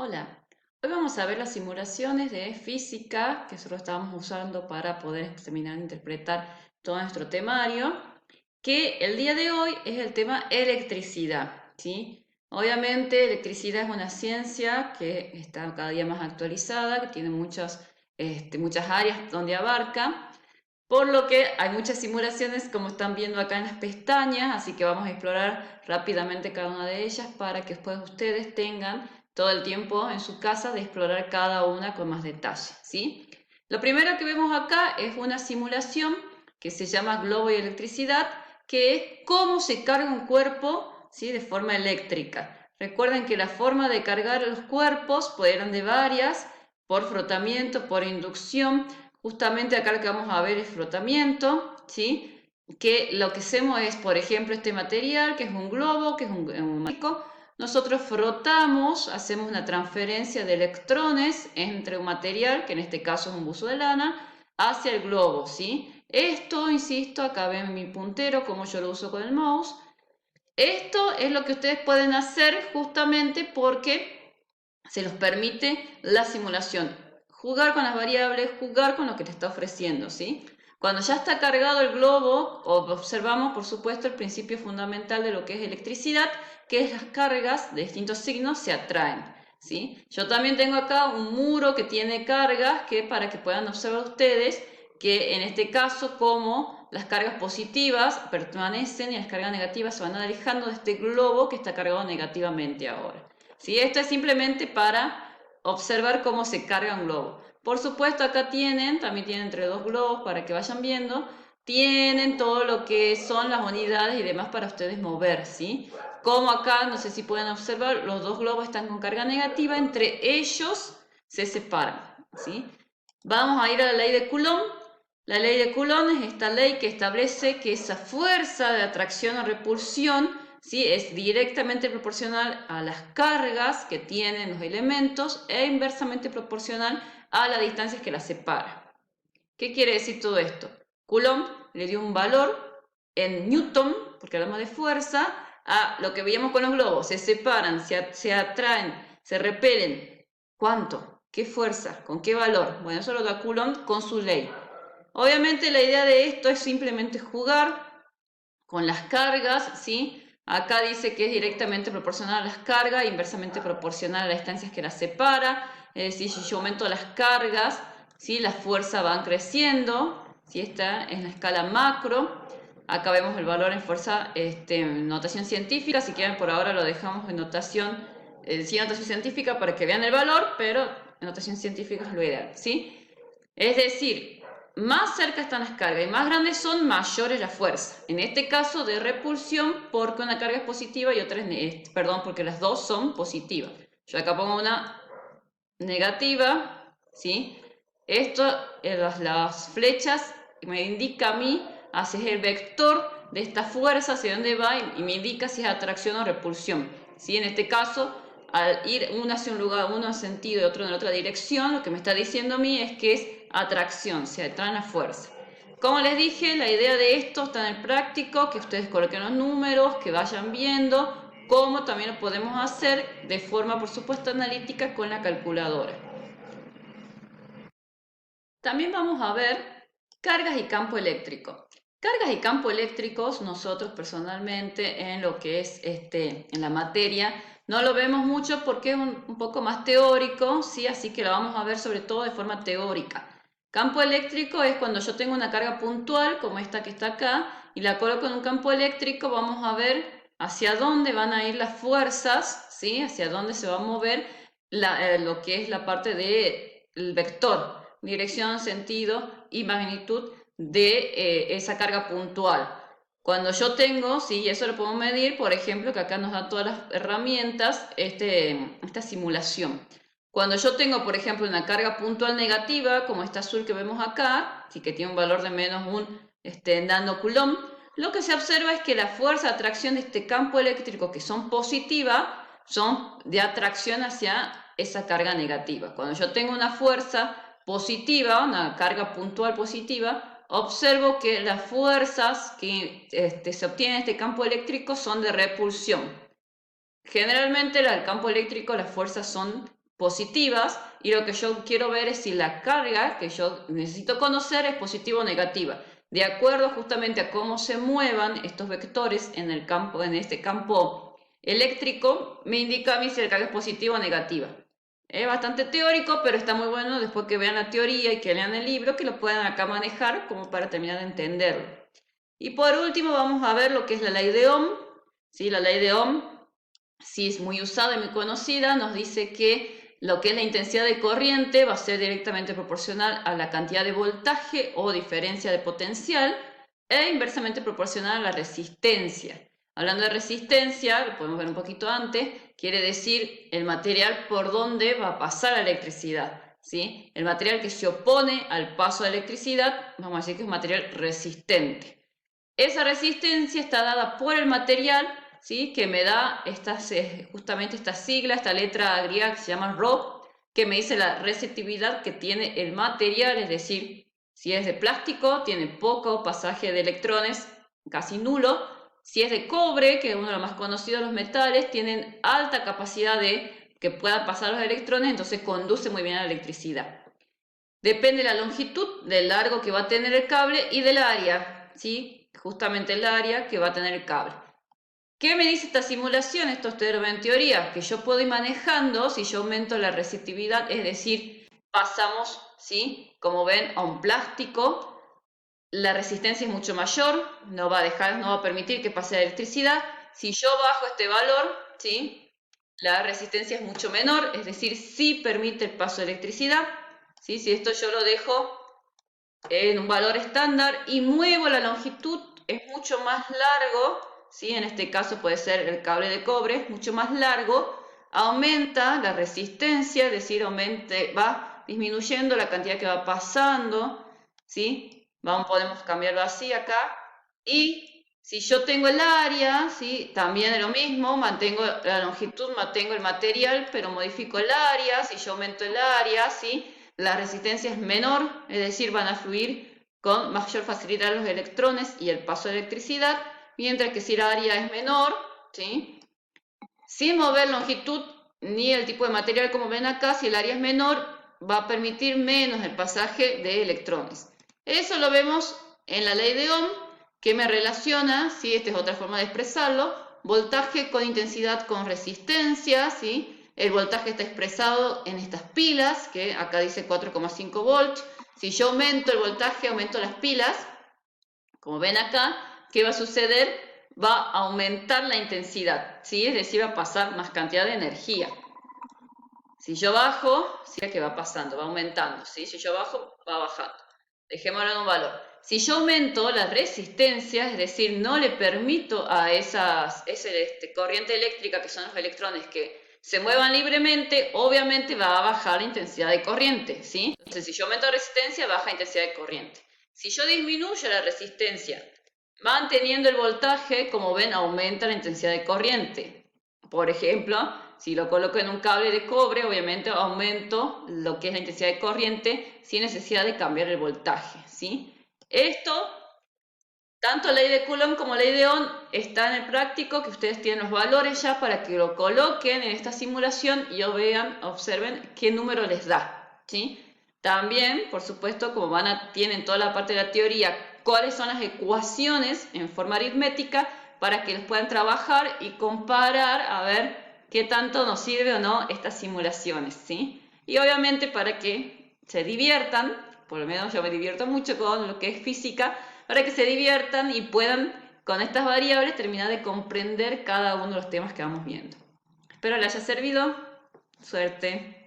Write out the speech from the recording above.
Hola, hoy vamos a ver las simulaciones de física que solo estábamos usando para poder examinar e interpretar todo nuestro temario, que el día de hoy es el tema electricidad, ¿sí? Obviamente, electricidad es una ciencia que está cada día más actualizada, que tiene muchas áreas donde abarca, por lo que hay muchas simulaciones como están viendo acá en las pestañas, así que vamos a explorar rápidamente cada una de ellas para que después ustedes tengan todo el tiempo en su casa de explorar cada una con más detalle, ¿sí? Lo primero que vemos acá es una simulación que se llama globo y electricidad, que es cómo se carga un cuerpo, ¿sí? De forma eléctrica. Recuerden que la forma de cargar los cuerpos eran de varias, por frotamiento, por inducción. Justamente acá lo que vamos a ver es frotamiento, ¿sí? Que lo que hacemos es, por ejemplo, este material, que es un globo, que es un mágico, nosotros frotamos, hacemos una transferencia de electrones entre un material, que en este caso es un buzo de lana, hacia el globo, ¿sí? Esto, insisto, acá ven mi puntero, como yo lo uso con el mouse. Esto es lo que ustedes pueden hacer justamente porque se los permite la simulación. Jugar con las variables, jugar con lo que te está ofreciendo, ¿sí? Cuando ya está cargado el globo, observamos, por supuesto, el principio fundamental de lo que es electricidad, que es las cargas de distintos signos se atraen, ¿sí? Yo también tengo acá un muro que tiene cargas, que para que puedan observar ustedes, que en este caso, como las cargas positivas permanecen y las cargas negativas se van alejando de este globo que está cargado negativamente ahora. ¿Sí? Esto es simplemente para observar cómo se carga un globo. Por supuesto, acá también tienen entre dos globos para que vayan viendo, tienen todo lo que son las unidades y demás para ustedes mover, ¿sí? Como acá, no sé si pueden observar, los dos globos están con carga negativa, entre ellos se separan, ¿sí? Vamos a ir a la ley de Coulomb. La ley de Coulomb es esta ley que establece que esa fuerza de atracción o repulsión, ¿sí? Es directamente proporcional a las cargas que tienen los elementos e inversamente proporcional a la distancia que las separa. ¿Qué quiere decir todo esto? Coulomb le dio un valor en Newton, porque hablamos de fuerza, a lo que veíamos con los globos. Se separan, se atraen, se repelen. ¿Cuánto? ¿Qué fuerza? ¿Con qué valor? Bueno, eso lo da Coulomb con su ley. Obviamente la idea de esto es simplemente jugar con las cargas, ¿sí? Acá dice que es directamente proporcional a las cargas, inversamente proporcional a las distancias que las separa. Es decir, si yo aumento las cargas, ¿sí? Las fuerzas van creciendo, ¿sí? Esta es la escala macro. Acá vemos el valor en fuerza, en notación científica. Si quieren, por ahora lo dejamos en notación, sin notación científica para que vean el valor, pero en notación científica es lo ideal, ¿sí? Es decir, más cerca están las cargas y más grandes son, mayor es la fuerza. En este caso de repulsión, porque una carga es positiva y otra es, perdón, porque las dos son positivas. Yo acá pongo una negativa, ¿sí? Esto, las flechas me indica a mí hacia el vector de esta fuerza, hacia dónde va y me indica si es atracción o repulsión, ¿sí? En este caso, al ir uno hacia un lugar, uno en sentido y otro en otra dirección, lo que me está diciendo a mí es que es atracción, se atraen la fuerza. Como les dije, la idea de esto está en el práctico, que ustedes coloquen los números, que vayan viendo cómo también lo podemos hacer de forma, por supuesto, analítica con la calculadora. También vamos a ver cargas y campo eléctrico. Cargas y campo eléctricos, nosotros personalmente en lo que es en la materia, no lo vemos mucho porque es un poco más teórico, ¿sí? Así que lo vamos a ver sobre todo de forma teórica. Campo eléctrico es cuando yo tengo una carga puntual, como esta que está acá, y la coloco en un campo eléctrico, vamos a ver hacia dónde van a ir las fuerzas, ¿sí? Hacia dónde se va a mover lo que es la parte del vector, dirección, sentido y magnitud de esa carga puntual. Cuando yo tengo, sí, eso lo podemos medir, por ejemplo, que acá nos da todas las herramientas, esta simulación. Cuando yo tengo, por ejemplo, una carga puntual negativa, como esta azul que vemos acá, sí, que tiene un valor de menos un nanocoulomb, lo que se observa es que la fuerza de atracción de este campo eléctrico, que son positivas, son de atracción hacia esa carga negativa. Cuando yo tengo una fuerza positiva, una carga puntual positiva, observo que las fuerzas que se obtienen en este campo eléctrico son de repulsión. Generalmente en el campo eléctrico las fuerzas son positivas y lo que yo quiero ver es si la carga que yo necesito conocer es positiva o negativa. De acuerdo justamente a cómo se muevan estos vectores en el campo, en este campo eléctrico, me indica a mí si la carga es positiva o negativa. Es bastante teórico, pero está muy bueno después que vean la teoría y que lean el libro, que lo puedan acá manejar como para terminar de entenderlo. Y por último vamos a ver lo que es la ley de Ohm. ¿Sí? La ley de Ohm, sí es muy usada y muy conocida, nos dice que lo que es la intensidad de corriente va a ser directamente proporcional a la cantidad de voltaje o diferencia de potencial e inversamente proporcional a la resistencia. Hablando de resistencia, lo podemos ver un poquito antes, quiere decir el material por donde va a pasar la electricidad. ¿Sí? El material que se opone al paso de electricidad, vamos a decir que es un material resistente. Esa resistencia está dada por el material, ¿sí? Que me da justamente esta sigla, esta letra griega que se llama Rho, que me dice la receptividad que tiene el material, es decir, si es de plástico, tiene poco pasaje de electrones, casi nulo. Si es de cobre, que es uno de los más conocidos de los metales, tienen alta capacidad de que puedan pasar los electrones, entonces conduce muy bien a la electricidad. Depende de la longitud, del largo que va a tener el cable y del área, ¿sí? Justamente el área que va a tener el cable. ¿Qué me dice esta simulación? Esto ustedes lo ven en teoría, que yo puedo ir manejando si yo aumento la receptividad, es decir, pasamos, ¿sí? Como ven, a un plástico, la resistencia es mucho mayor, no va a permitir que pase la electricidad. Si yo bajo este valor, ¿sí? La resistencia es mucho menor, es decir, sí permite el paso de electricidad. ¿Sí? Si esto yo lo dejo en un valor estándar y muevo la longitud, es mucho más largo, ¿sí? En este caso puede ser el cable de cobre, es mucho más largo, aumenta la resistencia, es decir, va disminuyendo la cantidad que va pasando, ¿sí? Podemos cambiarlo así acá. Y si yo tengo el área, ¿sí? También es lo mismo, mantengo la longitud, mantengo el material, pero modifico el área. Si yo aumento el área, ¿sí? La resistencia es menor, es decir, van a fluir con mayor facilidad los electrones y el paso de electricidad, mientras que si el área es menor, ¿sí? Sin mover longitud ni el tipo de material como ven acá, si el área es menor, va a permitir menos el pasaje de electrones. Eso lo vemos en la ley de Ohm, que me relaciona, ¿sí? Esta es otra forma de expresarlo, voltaje con intensidad con resistencia, ¿sí? El voltaje está expresado en estas pilas, que acá dice 4,5 volts. Si yo aumento el voltaje, aumento las pilas, como ven acá, ¿qué va a suceder? Va a aumentar la intensidad, ¿sí? Es decir, va a pasar más cantidad de energía. Si yo bajo, ¿sí? ¿Qué va pasando? Va aumentando, ¿sí? Si yo bajo, va bajando. Dejémoslo en un valor. Si yo aumento la resistencia, es decir, no le permito a esa corriente eléctrica, que son los electrones, que se muevan libremente, obviamente va a bajar la intensidad de corriente, ¿sí? Entonces, si yo aumento la resistencia, baja la intensidad de corriente. Si yo disminuyo la resistencia, manteniendo el voltaje, como ven, aumenta la intensidad de corriente. Por ejemplo, si lo coloco en un cable de cobre, obviamente aumento lo que es la intensidad de corriente sin necesidad de cambiar el voltaje, ¿sí? Esto, tanto ley de Coulomb como ley de Ohm, está en el práctico, que ustedes tienen los valores ya para que lo coloquen en esta simulación y vean, observen qué número les da, ¿sí? También, por supuesto, como tienen toda la parte de la teoría, cuáles son las ecuaciones en forma aritmética para que los puedan trabajar y comparar a ver qué tanto nos sirve o no estas simulaciones, ¿sí? Y obviamente para que se diviertan, por lo menos yo me divierto mucho con lo que es física, para que se diviertan y puedan con estas variables terminar de comprender cada uno de los temas que vamos viendo. Espero les haya servido. Suerte.